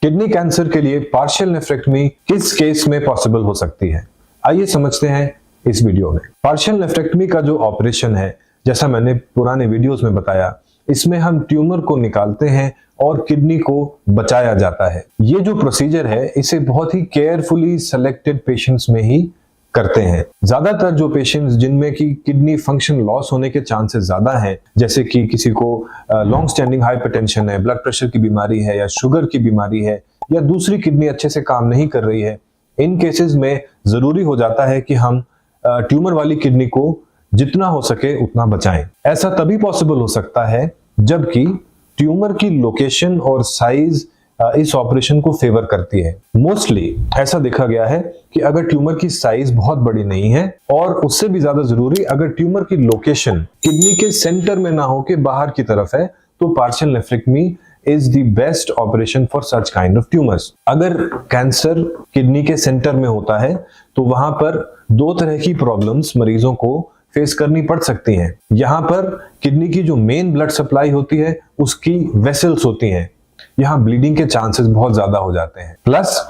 Kidney cancer के लिए partial nephrectomy किस केस में पॉसिबल हो सकती है, आइए समझते हैं इस वीडियो में। पार्शियल नेफ्रेक्टमी का जो ऑपरेशन है, जैसा मैंने पुराने वीडियोस में बताया, इसमें हम ट्यूमर को निकालते हैं और किडनी को बचाया जाता है। ये जो प्रोसीजर है इसे बहुत ही केयरफुली सिलेक्टेड पेशेंट्स में ही करते हैं। ज्यादातर जो पेशेंट्स जिनमें की किडनी फंक्शन लॉस होने के चांसेस ज्यादा हैं, जैसे कि किसी को लॉन्ग स्टैंडिंग हाइपरटेंशन है, ब्लड प्रेशर की बीमारी है या शुगर की बीमारी है या दूसरी किडनी अच्छे से काम नहीं कर रही है, इन केसेस में जरूरी हो जाता है कि हम ट्यूमर वाली किडनी को जितना हो सके उतना बचाएं। ऐसा तभी पॉसिबल हो सकता है जबकि ट्यूमर की लोकेशन और साइज इस ऑपरेशन को फेवर करती है। मोस्टली ऐसा देखा गया है कि अगर ट्यूमर की साइज बहुत बड़ी नहीं है और उससे भी ज्यादा जरूरी अगर ट्यूमर की लोकेशन किडनी के सेंटर में ना हो के बाहर की तरफ है, तो partial nephrectomy is the best operation for such kind of tumours. अगर कैंसर किडनी के सेंटर में होता है तो वहां पर दो तरह की प्रॉब्लम्स मरीजों को फेस करनी पड़ सकती हैं। यहाँ पर किडनी की जो मेन ब्लड सप्लाई होती है उसकी वेसल्स होती हैं, यहाँ ब्लीडिंग के चांसेस बहुत ज्यादा हो जाते हैं। प्लस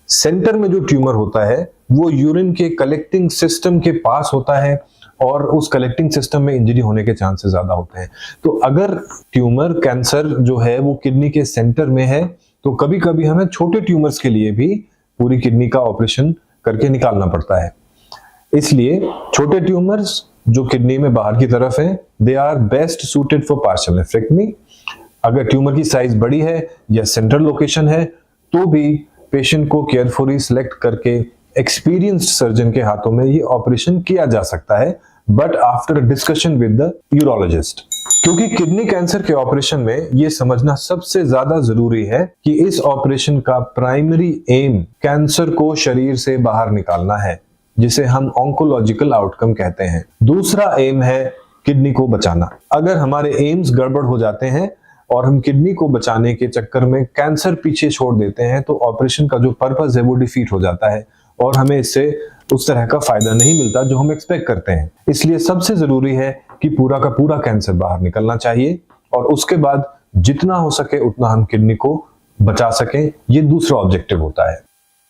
सेंटर में जो ट्यूमर होता है वो यूरिन के कलेक्टिंग सिस्टम के पास होता है और उस कलेक्टिंग सिस्टम में इंजरी होने के चांसेस ज्यादा होते हैं। तो अगर ट्यूमर कैंसर जो है वो किडनी के सेंटर में है तो कभी कभी हमें छोटे ट्यूमर्स के लिए भी पूरी किडनी का ऑपरेशन करके निकालना पड़ता है। इसलिए छोटे ट्यूमर्स जो किडनी में बाहर की तरफ हैं, they are best suited for partial nephrectomy. अगर ट्यूमर की साइज बड़ी है या सेंट्रल लोकेशन है तो भी पेशेंट को केयरफुली सिलेक्ट करके एक्सपीरियंस्ड सर्जन के हाथों में ये ऑपरेशन किया जा सकता है, but after discussion with the urologist. क्योंकि किडनी कैंसर के ऑपरेशन में ये समझना सबसे ज्यादा जरूरी है कि इस ऑपरेशन का प्राइमरी एम कैंसर को शरीर से बाहर निकालना है, जिसे हम ऑन्कोलॉजिकल आउटकम कहते हैं। दूसरा एम है किडनी को बचाना। अगर हमारे एम्स गड़बड़ हो जाते हैं और हम किडनी को बचाने के चक्कर में कैंसर पीछे छोड़ देते हैं तो ऑपरेशन का जो पर्पस है वो डिफीट हो जाता है और हमें इससे उस तरह का फायदा नहीं मिलता जो हम एक्सपेक्ट करते हैं। इसलिए सबसे जरूरी है कि पूरा का पूरा कैंसर बाहर निकलना चाहिए और उसके बाद जितना हो सके उतना हम किडनी को बचा सकें, ये दूसरा ऑब्जेक्टिव होता है।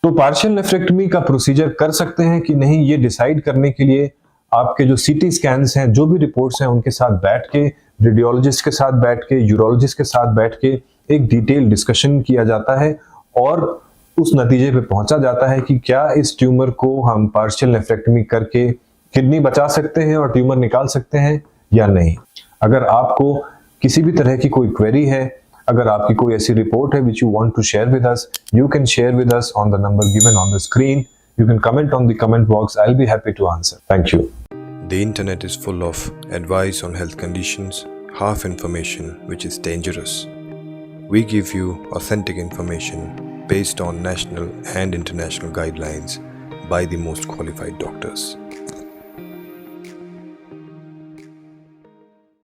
तो पार्शियल नेफ्रेक्टमी का प्रोसीजर कर सकते हैं कि नहीं, ये डिसाइड करने के लिए आपके जो सीटी स्कैन्स हैं, जो भी रिपोर्ट्स हैं, उनके साथ बैठ के, रेडियोलॉजिस्ट के साथ बैठ के, यूरोलॉजिस्ट के साथ बैठ के एक डिटेल डिस्कशन किया जाता है और उस नतीजे पे पहुंचा जाता है कि क्या इस ट्यूमर को हम पार्शियल नेफ्रेक्टमी करके किडनी बचा सकते हैं और ट्यूमर निकाल सकते हैं या नहीं। अगर आपको किसी भी तरह की कोई क्वेरी है, अगर आपकी कोई ऐसी रिपोर्ट है which you want to share with us, you can share with us on the number given on the screen. You can comment on the comment box. I'll be happy to answer. Thank you. The internet is full of advice on health conditions, half information which is dangerous. We give you authentic information based on national and international guidelines by the most qualified doctors.